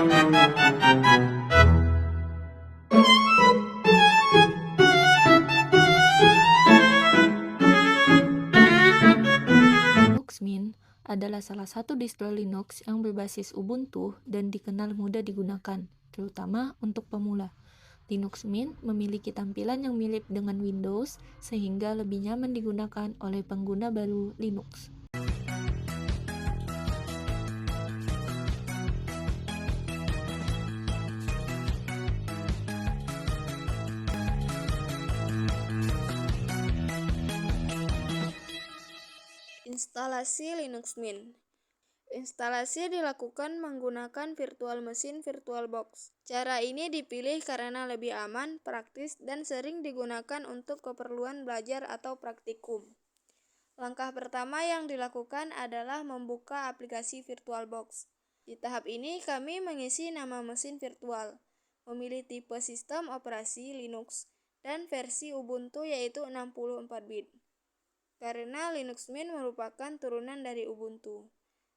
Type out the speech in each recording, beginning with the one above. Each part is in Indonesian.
Linux Mint adalah salah satu distro Linux yang berbasis Ubuntu dan dikenal mudah digunakan, terutama untuk pemula. Linux Mint memiliki tampilan yang mirip dengan Windows, sehingga lebih nyaman digunakan oleh pengguna baru Linux. Instalasi Linux Mint. Instalasi dilakukan menggunakan virtual machine VirtualBox. Cara ini dipilih karena lebih aman, praktis, dan sering digunakan untuk keperluan belajar atau praktikum. Langkah pertama yang dilakukan adalah membuka aplikasi VirtualBox. Di tahap ini kami mengisi nama mesin virtual, memilih tipe sistem operasi Linux, dan versi Ubuntu yaitu 64 bit. Karena Linux Mint merupakan turunan dari Ubuntu.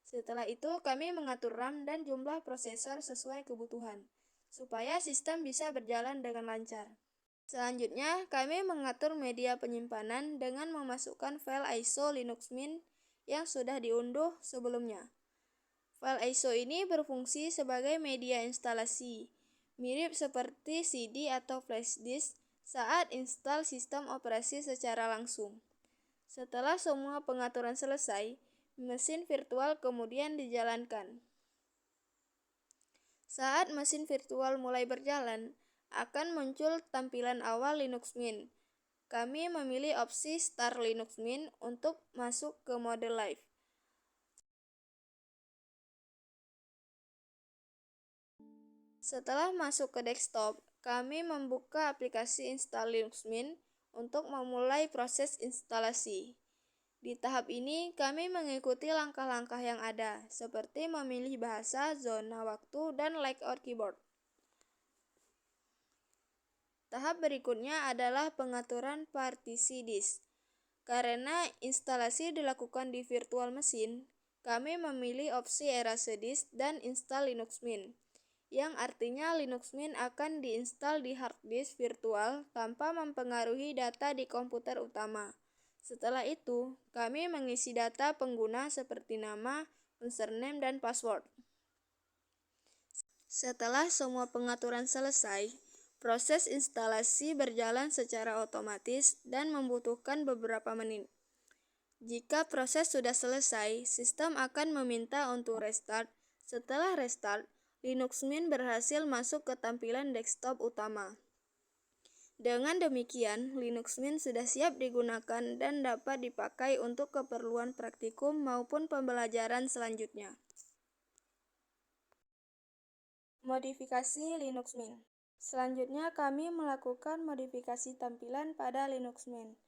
Setelah itu, kami mengatur RAM dan jumlah prosesor sesuai kebutuhan, supaya sistem bisa berjalan dengan lancar. Selanjutnya, kami mengatur media penyimpanan dengan memasukkan file ISO Linux Mint yang sudah diunduh sebelumnya. File ISO ini berfungsi sebagai media instalasi, mirip seperti CD atau flash disk saat install sistem operasi secara langsung. Setelah semua pengaturan selesai, mesin virtual kemudian dijalankan. Saat mesin virtual mulai berjalan, akan muncul tampilan awal Linux Mint. Kami memilih opsi Start Linux Mint untuk masuk ke mode live. Setelah masuk ke desktop, kami membuka aplikasi Install Linux Mint untuk memulai proses instalasi. Di tahap ini, kami mengikuti langkah-langkah yang ada, seperti memilih bahasa, zona waktu, dan layout keyboard. Tahap berikutnya adalah pengaturan partisi disk. Karena instalasi dilakukan di virtual machine, kami memilih opsi erase disk dan install Linux Mint, yang artinya Linux Mint akan diinstal di hard disk virtual tanpa mempengaruhi data di komputer utama. Setelah itu, kami mengisi data pengguna seperti nama, username, dan password. Setelah semua pengaturan selesai, proses instalasi berjalan secara otomatis dan membutuhkan beberapa menit. Jika proses sudah selesai, sistem akan meminta untuk restart. Setelah restart, Linux Mint berhasil masuk ke tampilan desktop utama. Dengan demikian, Linux Mint sudah siap digunakan dan dapat dipakai untuk keperluan praktikum maupun pembelajaran selanjutnya. Modifikasi Linux Mint. Selanjutnya, kami melakukan modifikasi tampilan pada Linux Mint.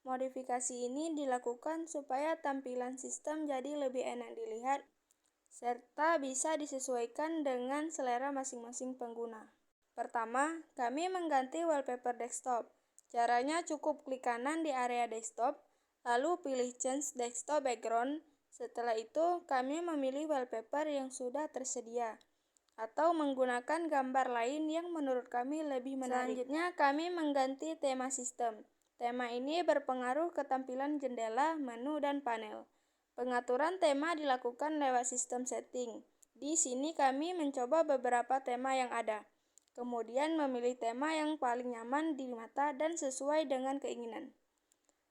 Modifikasi ini dilakukan supaya tampilan sistem jadi lebih enak dilihat, serta bisa disesuaikan dengan selera masing-masing pengguna. Pertama, kami mengganti wallpaper desktop. Caranya cukup klik kanan di area desktop, lalu pilih Change Desktop Background. Setelah itu, kami memilih wallpaper yang sudah tersedia, atau menggunakan gambar lain yang menurut kami lebih menarik. Selanjutnya, kami mengganti tema sistem. Tema ini berpengaruh ke tampilan jendela, menu, dan panel. Pengaturan tema dilakukan lewat sistem setting. Di sini kami mencoba beberapa tema yang ada, kemudian memilih tema yang paling nyaman di mata dan sesuai dengan keinginan.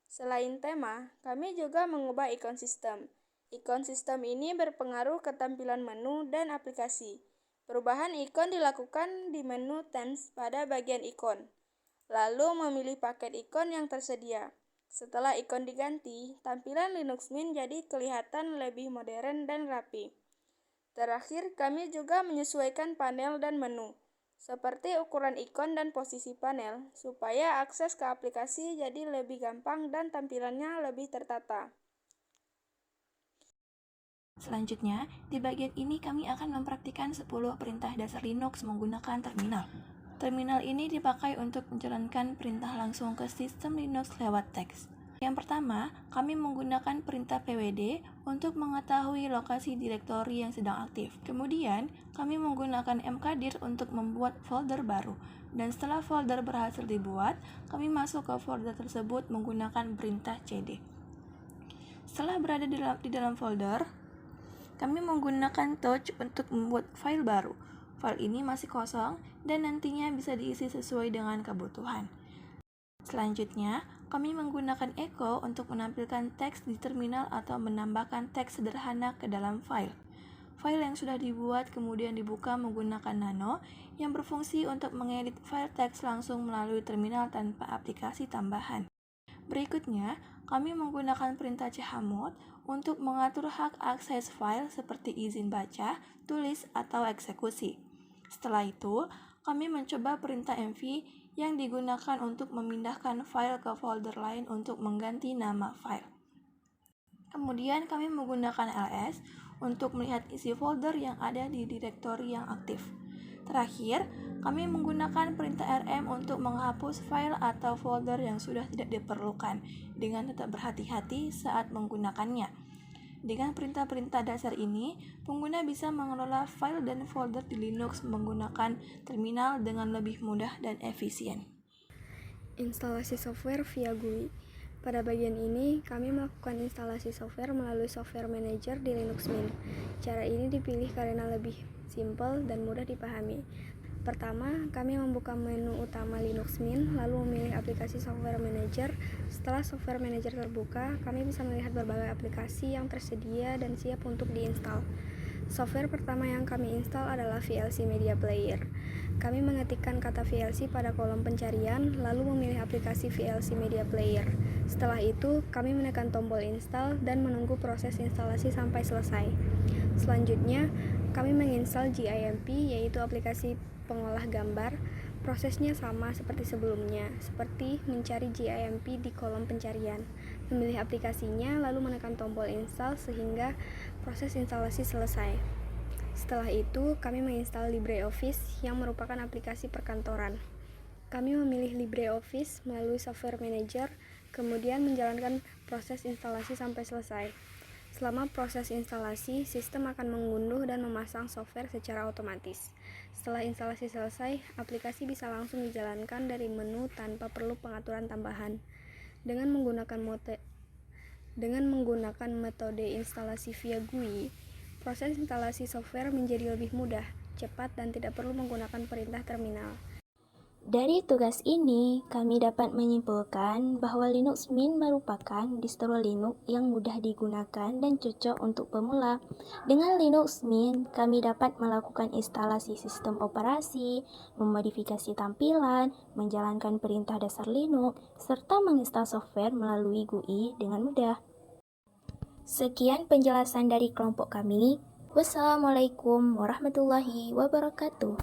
Selain tema, kami juga mengubah ikon sistem. Ikon sistem ini berpengaruh ke tampilan menu dan aplikasi. Perubahan ikon dilakukan di menu Themes pada bagian ikon, lalu memilih paket ikon yang tersedia. Setelah ikon diganti, tampilan Linux Mint jadi kelihatan lebih modern dan rapi. Terakhir, kami juga menyesuaikan panel dan menu, seperti ukuran ikon dan posisi panel, supaya akses ke aplikasi jadi lebih gampang dan tampilannya lebih tertata. Selanjutnya, di bagian ini kami akan mempraktikkan 10 perintah dasar Linux menggunakan terminal. Terminal ini dipakai untuk menjalankan perintah langsung ke sistem Linux lewat teks. Yang pertama, kami menggunakan perintah pwd untuk mengetahui lokasi direktori yang sedang aktif. Kemudian, kami menggunakan mkdir untuk membuat folder baru. Dan setelah folder berhasil dibuat, kami masuk ke folder tersebut menggunakan perintah cd. Setelah berada di dalam folder, kami menggunakan touch untuk membuat file baru. File ini masih kosong dan nantinya bisa diisi sesuai dengan kebutuhan. Selanjutnya, kami menggunakan echo untuk menampilkan teks di terminal atau menambahkan teks sederhana ke dalam file. File yang sudah dibuat kemudian dibuka menggunakan nano yang berfungsi untuk mengedit file teks langsung melalui terminal tanpa aplikasi tambahan. Berikutnya, kami menggunakan perintah chmod untuk mengatur hak akses file seperti izin baca, tulis, atau eksekusi. Setelah itu, kami mencoba perintah mv yang digunakan untuk memindahkan file ke folder lain untuk mengganti nama file. Kemudian kami menggunakan ls untuk melihat isi folder yang ada di direktori yang aktif. Terakhir, kami menggunakan perintah rm untuk menghapus file atau folder yang sudah tidak diperlukan dengan tetap berhati-hati saat menggunakannya. Dengan perintah-perintah dasar ini, pengguna bisa mengelola file dan folder di Linux menggunakan terminal dengan lebih mudah dan efisien. Instalasi software via GUI. Pada bagian ini, kami melakukan instalasi software melalui Software Manager di Linux Mint. Cara ini dipilih karena lebih simpel dan mudah dipahami. Pertama, kami membuka menu utama Linux Mint, lalu memilih aplikasi Software Manager. Setelah Software Manager terbuka, kami bisa melihat berbagai aplikasi yang tersedia dan siap untuk diinstal. Software pertama yang kami install adalah VLC Media Player. Kami mengetikkan kata VLC pada kolom pencarian, lalu memilih aplikasi VLC Media Player. Setelah itu, kami menekan tombol install dan menunggu proses instalasi sampai selesai. Selanjutnya, kami menginstal GIMP, yaitu aplikasi pengolah gambar. Prosesnya sama seperti sebelumnya, seperti mencari GIMP di kolom pencarian, memilih aplikasinya, lalu menekan tombol install sehingga proses instalasi selesai. Setelah itu, kami menginstal LibreOffice yang merupakan aplikasi perkantoran. Kami memilih LibreOffice melalui Software Manager, kemudian menjalankan proses instalasi sampai selesai. Selama proses instalasi, sistem akan mengunduh dan memasang software secara otomatis. Setelah instalasi selesai, aplikasi bisa langsung dijalankan dari menu tanpa perlu pengaturan tambahan. Dengan menggunakan metode instalasi via GUI, proses instalasi software menjadi lebih mudah, cepat, dan tidak perlu menggunakan perintah terminal. Dari tugas ini, kami dapat menyimpulkan bahwa Linux Mint merupakan distro Linux yang mudah digunakan dan cocok untuk pemula. Dengan Linux Mint, kami dapat melakukan instalasi sistem operasi, memodifikasi tampilan, menjalankan perintah dasar Linux, serta menginstal software melalui GUI dengan mudah. Sekian penjelasan dari kelompok kami. Wassalamualaikum warahmatullahi wabarakatuh.